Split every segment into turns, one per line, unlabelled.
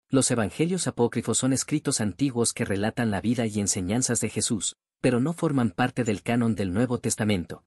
Los evangelios apócrifos son escritos antiguos que relatan la vida y enseñanzas de Jesús, pero no forman parte del canon del Nuevo Testamento.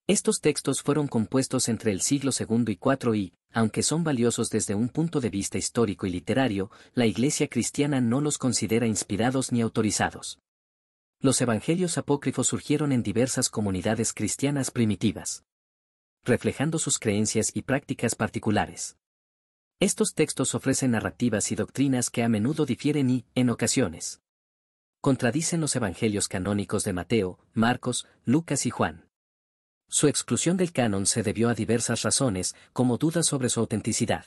Estos textos fueron compuestos entre el siglo II y IV y, aunque son valiosos desde un punto de vista histórico y literario, la Iglesia cristiana no los considera inspirados ni autorizados. Los evangelios apócrifos surgieron en diversas comunidades cristianas primitivas, reflejando sus creencias y prácticas particulares. Estos textos ofrecen narrativas y doctrinas que a menudo difieren y, en ocasiones, contradicen los evangelios canónicos de Mateo, Marcos, Lucas y Juan. Su exclusión del canon se debió a diversas razones, como dudas sobre su autenticidad,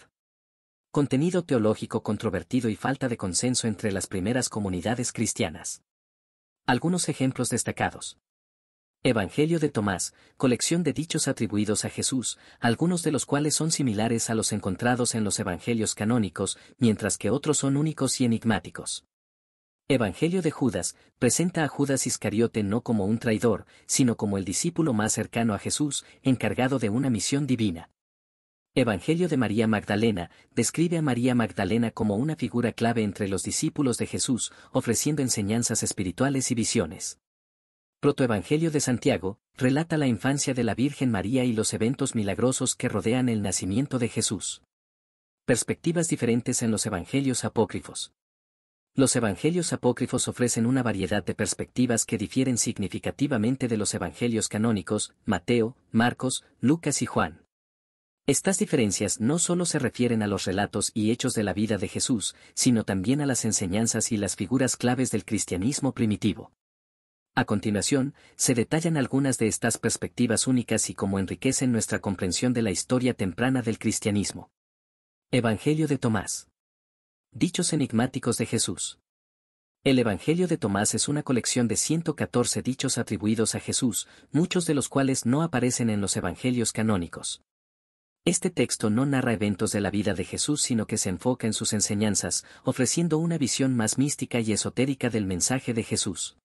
contenido teológico controvertido y falta de consenso entre las primeras comunidades cristianas. Algunos ejemplos destacados. Evangelio de Tomás, colección de dichos atribuidos a Jesús, algunos de los cuales son similares a los encontrados en los evangelios canónicos, mientras que otros son únicos y enigmáticos. Evangelio de Judas, presenta a Judas Iscariote no como un traidor, sino como el discípulo más cercano a Jesús, encargado de una misión divina. Evangelio de María Magdalena, describe a María Magdalena como una figura clave entre los discípulos de Jesús, ofreciendo enseñanzas espirituales y visiones. Protoevangelio de Santiago, relata la infancia de la Virgen María y los eventos milagrosos que rodean el nacimiento de Jesús. Perspectivas diferentes en los evangelios apócrifos. Los evangelios apócrifos ofrecen una variedad de perspectivas que difieren significativamente de los evangelios canónicos, Mateo, Marcos, Lucas y Juan. Estas diferencias no solo se refieren a los relatos y hechos de la vida de Jesús, sino también a las enseñanzas y las figuras claves del cristianismo primitivo. A continuación, se detallan algunas de estas perspectivas únicas y cómo enriquecen nuestra comprensión de la historia temprana del cristianismo. Evangelio de Tomás. Dichos enigmáticos de Jesús. El Evangelio de Tomás es una colección de 114 dichos atribuidos a Jesús, muchos de los cuales no aparecen en los evangelios canónicos. Este texto no narra eventos de la vida de Jesús, sino que se enfoca en sus enseñanzas, ofreciendo una visión más mística y esotérica del mensaje de Jesús.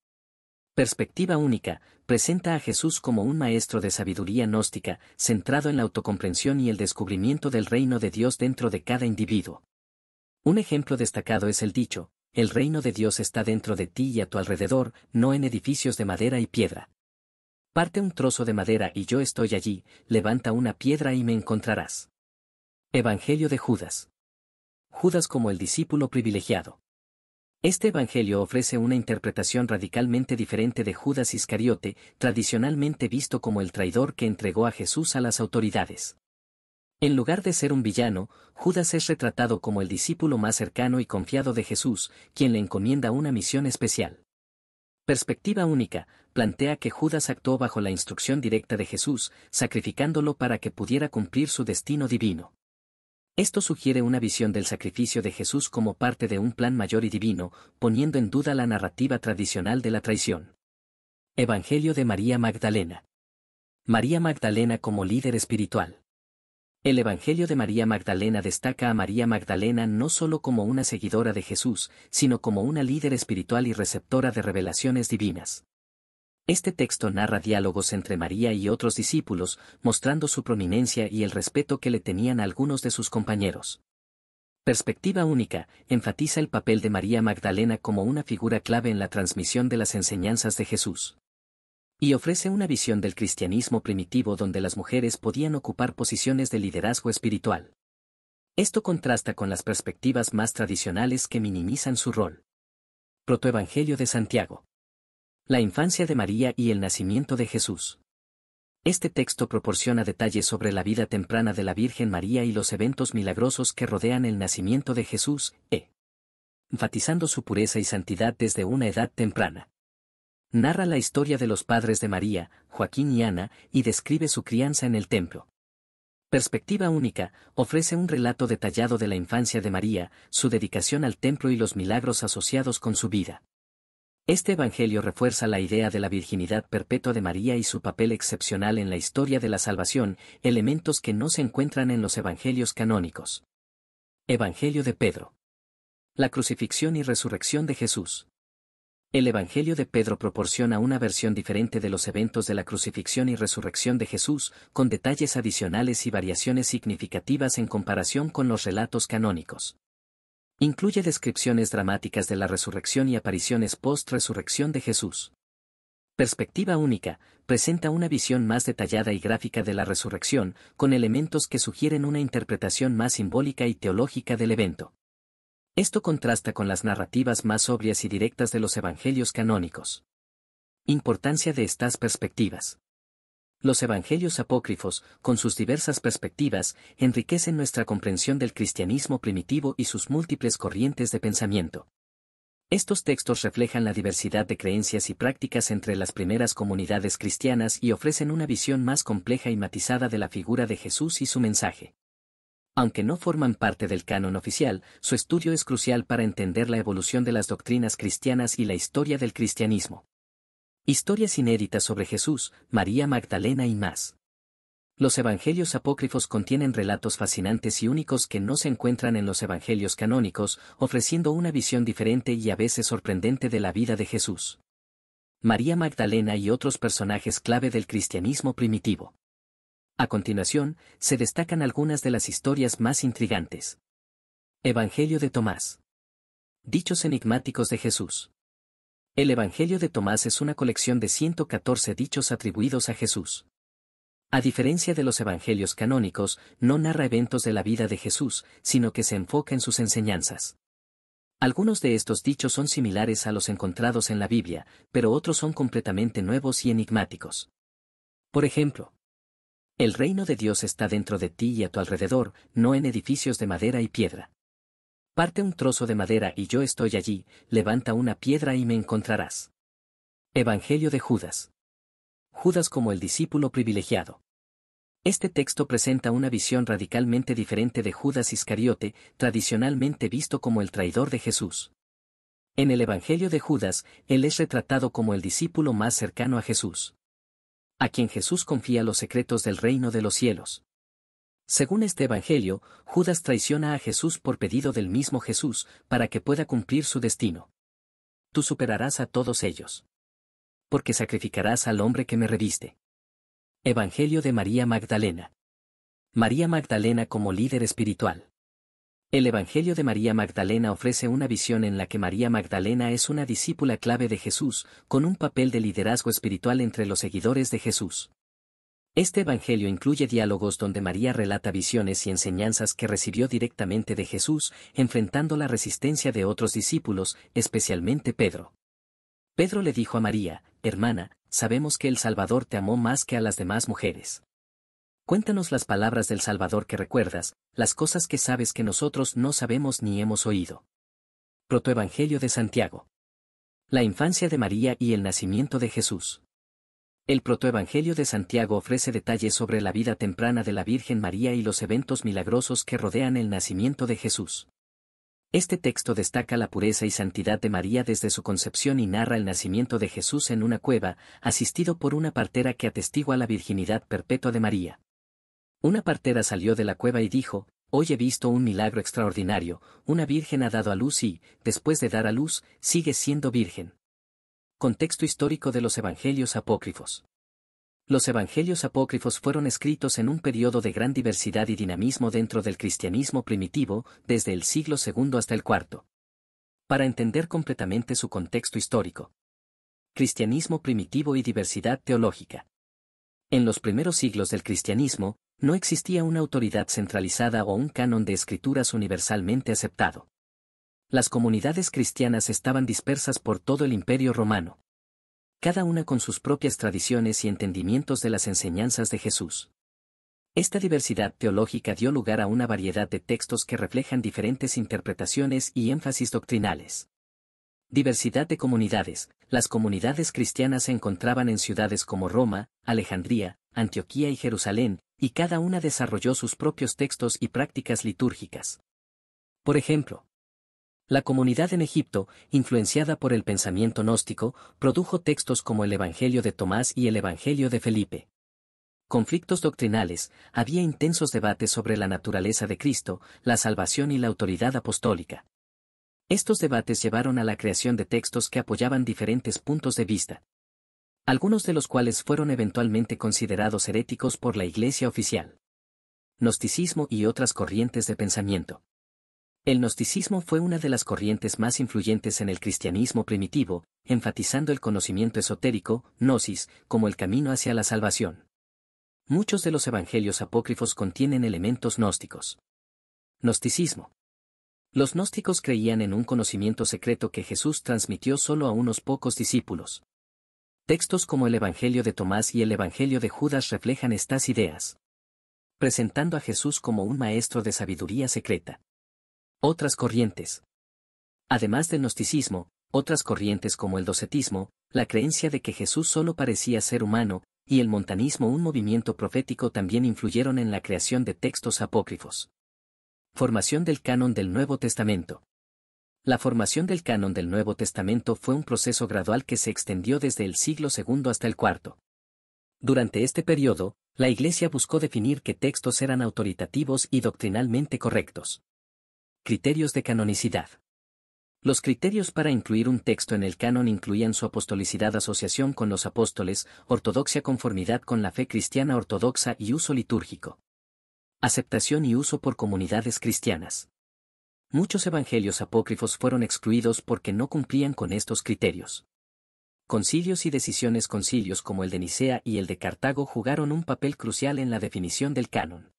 Perspectiva única, presenta a Jesús como un maestro de sabiduría gnóstica, centrado en la autocomprensión y el descubrimiento del reino de Dios dentro de cada individuo. Un ejemplo destacado es el dicho: el reino de Dios está dentro de ti y a tu alrededor, no en edificios de madera y piedra. Parte un trozo de madera y yo estoy allí, levanta una piedra y me encontrarás. Evangelio de Judas. Judas como el discípulo privilegiado. Este evangelio ofrece una interpretación radicalmente diferente de Judas Iscariote, tradicionalmente visto como el traidor que entregó a Jesús a las autoridades. En lugar de ser un villano, Judas es retratado como el discípulo más cercano y confiado de Jesús, quien le encomienda una misión especial. Perspectiva única, plantea que Judas actuó bajo la instrucción directa de Jesús, sacrificándolo para que pudiera cumplir su destino divino. Esto sugiere una visión del sacrificio de Jesús como parte de un plan mayor y divino, poniendo en duda la narrativa tradicional de la traición. Evangelio de María Magdalena. María Magdalena como líder espiritual. El Evangelio de María Magdalena destaca a María Magdalena no solo como una seguidora de Jesús, sino como una líder espiritual y receptora de revelaciones divinas. Este texto narra diálogos entre María y otros discípulos, mostrando su prominencia y el respeto que le tenían algunos de sus compañeros. Perspectiva única, enfatiza el papel de María Magdalena como una figura clave en la transmisión de las enseñanzas de Jesús. Y ofrece una visión del cristianismo primitivo donde las mujeres podían ocupar posiciones de liderazgo espiritual. Esto contrasta con las perspectivas más tradicionales que minimizan su rol. Protoevangelio de Santiago. La infancia de María y el nacimiento de Jesús. Este texto proporciona detalles sobre la vida temprana de la Virgen María y los eventos milagrosos que rodean el nacimiento de Jesús, enfatizando su pureza y santidad desde una edad temprana. Narra la historia de los padres de María, Joaquín y Ana, y describe su crianza en el templo. Perspectiva única, ofrece un relato detallado de la infancia de María, su dedicación al templo y los milagros asociados con su vida. Este evangelio refuerza la idea de la virginidad perpetua de María y su papel excepcional en la historia de la salvación, elementos que no se encuentran en los evangelios canónicos. Evangelio de Pedro. La crucifixión y resurrección de Jesús. El Evangelio de Pedro proporciona una versión diferente de los eventos de la crucifixión y resurrección de Jesús, con detalles adicionales y variaciones significativas en comparación con los relatos canónicos. Incluye descripciones dramáticas de la resurrección y apariciones post-resurrección de Jesús. Perspectiva única, presenta una visión más detallada y gráfica de la resurrección, con elementos que sugieren una interpretación más simbólica y teológica del evento. Esto contrasta con las narrativas más sobrias y directas de los evangelios canónicos. Importancia de estas perspectivas. Los evangelios apócrifos, con sus diversas perspectivas, enriquecen nuestra comprensión del cristianismo primitivo y sus múltiples corrientes de pensamiento. Estos textos reflejan la diversidad de creencias y prácticas entre las primeras comunidades cristianas y ofrecen una visión más compleja y matizada de la figura de Jesús y su mensaje. Aunque no forman parte del canon oficial, su estudio es crucial para entender la evolución de las doctrinas cristianas y la historia del cristianismo. Historias inéditas sobre Jesús, María Magdalena y más. Los evangelios apócrifos contienen relatos fascinantes y únicos que no se encuentran en los evangelios canónicos, ofreciendo una visión diferente y a veces sorprendente de la vida de Jesús. María Magdalena y otros personajes clave del cristianismo primitivo. A continuación, se destacan algunas de las historias más intrigantes. Evangelio de Tomás. Dichos enigmáticos de Jesús. El Evangelio de Tomás es una colección de 114 dichos atribuidos a Jesús. A diferencia de los evangelios canónicos, no narra eventos de la vida de Jesús, sino que se enfoca en sus enseñanzas. Algunos de estos dichos son similares a los encontrados en la Biblia, pero otros son completamente nuevos y enigmáticos. Por ejemplo, el reino de Dios está dentro de ti y a tu alrededor, no en edificios de madera y piedra. Parte un trozo de madera y yo estoy allí, levanta una piedra y me encontrarás. Evangelio de Judas. Judas como el discípulo privilegiado. Este texto presenta una visión radicalmente diferente de Judas Iscariote, tradicionalmente visto como el traidor de Jesús. En el Evangelio de Judas, él es retratado como el discípulo más cercano a Jesús, a quien Jesús confía los secretos del reino de los cielos. Según este Evangelio, Judas traiciona a Jesús por pedido del mismo Jesús, para que pueda cumplir su destino. Tú superarás a todos ellos, porque sacrificarás al hombre que me reviste. Evangelio de María Magdalena. María Magdalena como líder espiritual. El Evangelio de María Magdalena ofrece una visión en la que María Magdalena es una discípula clave de Jesús, con un papel de liderazgo espiritual entre los seguidores de Jesús. Este Evangelio incluye diálogos donde María relata visiones y enseñanzas que recibió directamente de Jesús, enfrentando la resistencia de otros discípulos, especialmente Pedro. Pedro le dijo a María: hermana, sabemos que el Salvador te amó más que a las demás mujeres. Cuéntanos las palabras del Salvador que recuerdas, las cosas que sabes que nosotros no sabemos ni hemos oído. Protoevangelio de Santiago. La infancia de María y el nacimiento de Jesús. El Protoevangelio de Santiago ofrece detalles sobre la vida temprana de la Virgen María y los eventos milagrosos que rodean el nacimiento de Jesús. Este texto destaca la pureza y santidad de María desde su concepción y narra el nacimiento de Jesús en una cueva, asistido por una partera que atestigua la virginidad perpetua de María. Una partera salió de la cueva y dijo: hoy he visto un milagro extraordinario, una virgen ha dado a luz y, después de dar a luz, sigue siendo virgen. Contexto histórico de los Evangelios apócrifos. Los Evangelios apócrifos fueron escritos en un periodo de gran diversidad y dinamismo dentro del cristianismo primitivo, desde el siglo II hasta el IV. Para entender completamente su contexto histórico. Cristianismo primitivo y diversidad teológica. En los primeros siglos del cristianismo, no existía una autoridad centralizada o un canon de escrituras universalmente aceptado. Las comunidades cristianas estaban dispersas por todo el Imperio Romano, cada una con sus propias tradiciones y entendimientos de las enseñanzas de Jesús. Esta diversidad teológica dio lugar a una variedad de textos que reflejan diferentes interpretaciones y énfasis doctrinales. Diversidad de comunidades. Las comunidades cristianas se encontraban en ciudades como Roma, Alejandría, Antioquía y Jerusalén, y cada una desarrolló sus propios textos y prácticas litúrgicas. Por ejemplo, la comunidad en Egipto, influenciada por el pensamiento gnóstico, produjo textos como el Evangelio de Tomás y el Evangelio de Felipe. Conflictos doctrinales. Había intensos debates sobre la naturaleza de Cristo, la salvación y la autoridad apostólica. Estos debates llevaron a la creación de textos que apoyaban diferentes puntos de vista, algunos de los cuales fueron eventualmente considerados heréticos por la Iglesia oficial. Gnosticismo y otras corrientes de pensamiento. El gnosticismo fue una de las corrientes más influyentes en el cristianismo primitivo, enfatizando el conocimiento esotérico, gnosis, como el camino hacia la salvación. Muchos de los evangelios apócrifos contienen elementos gnósticos. Gnosticismo. Los gnósticos creían en un conocimiento secreto que Jesús transmitió solo a unos pocos discípulos. Textos como el Evangelio de Tomás y el Evangelio de Judas reflejan estas ideas, presentando a Jesús como un maestro de sabiduría secreta. Otras corrientes. Además del gnosticismo, otras corrientes como el docetismo, la creencia de que Jesús solo parecía ser humano, y el montanismo, un movimiento profético, también influyeron en la creación de textos apócrifos. Formación del canon del Nuevo Testamento. La formación del canon del Nuevo Testamento fue un proceso gradual que se extendió desde el siglo II hasta el IV. Durante este periodo, la Iglesia buscó definir qué textos eran autoritativos y doctrinalmente correctos. Criterios de canonicidad. Los criterios para incluir un texto en el canon incluían su apostolicidad, asociación con los apóstoles, ortodoxia, conformidad con la fe cristiana ortodoxa y uso litúrgico. Aceptación y uso por comunidades cristianas. Muchos evangelios apócrifos fueron excluidos porque no cumplían con estos criterios. Concilios y decisiones. Concilios como el de Nicea y el de Cartago jugaron un papel crucial en la definición del canon.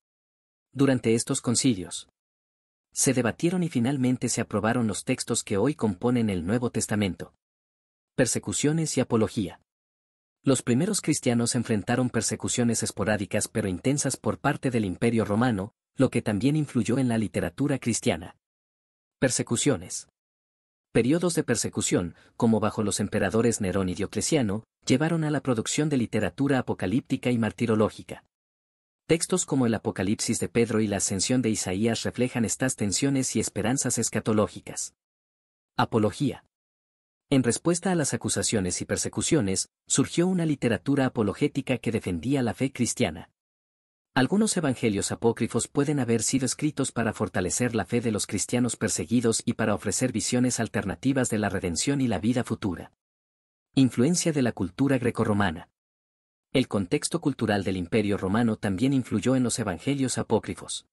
Durante estos concilios, se debatieron y finalmente se aprobaron los textos que hoy componen el Nuevo Testamento. Persecuciones y apología. Los primeros cristianos enfrentaron persecuciones esporádicas pero intensas por parte del Imperio Romano, lo que también influyó en la literatura cristiana. Persecuciones. Periodos de persecución, como bajo los emperadores Nerón y Diocleciano, llevaron a la producción de literatura apocalíptica y martirológica. Textos como el Apocalipsis de Pedro y la Ascensión de Isaías reflejan estas tensiones y esperanzas escatológicas. Apología. En respuesta a las acusaciones y persecuciones, surgió una literatura apologética que defendía la fe cristiana. Algunos evangelios apócrifos pueden haber sido escritos para fortalecer la fe de los cristianos perseguidos y para ofrecer visiones alternativas de la redención y la vida futura. Influencia de la cultura grecorromana. El contexto cultural del Imperio Romano también influyó en los evangelios apócrifos.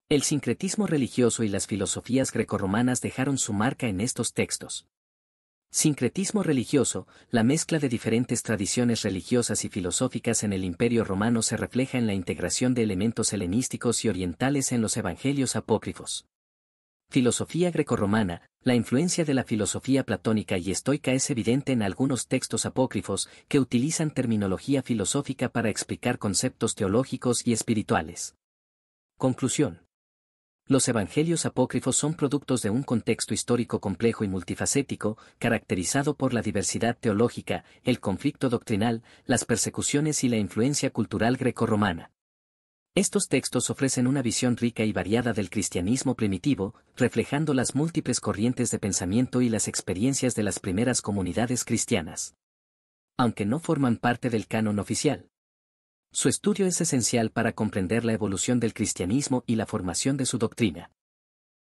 El sincretismo religioso y las filosofías grecorromanas dejaron su marca en estos textos. Sincretismo religioso, la mezcla de diferentes tradiciones religiosas y filosóficas en el Imperio Romano se refleja en la integración de elementos helenísticos y orientales en los evangelios apócrifos. Filosofía grecorromana, la influencia de la filosofía platónica y estoica es evidente en algunos textos apócrifos que utilizan terminología filosófica para explicar conceptos teológicos y espirituales. Conclusión. Los evangelios apócrifos son productos de un contexto histórico complejo y multifacético, caracterizado por la diversidad teológica, el conflicto doctrinal, las persecuciones y la influencia cultural grecorromana. Estos textos ofrecen una visión rica y variada del cristianismo primitivo, reflejando las múltiples corrientes de pensamiento y las experiencias de las primeras comunidades cristianas. Aunque no forman parte del canon oficial, su estudio es esencial para comprender la evolución del cristianismo y la formación de su doctrina.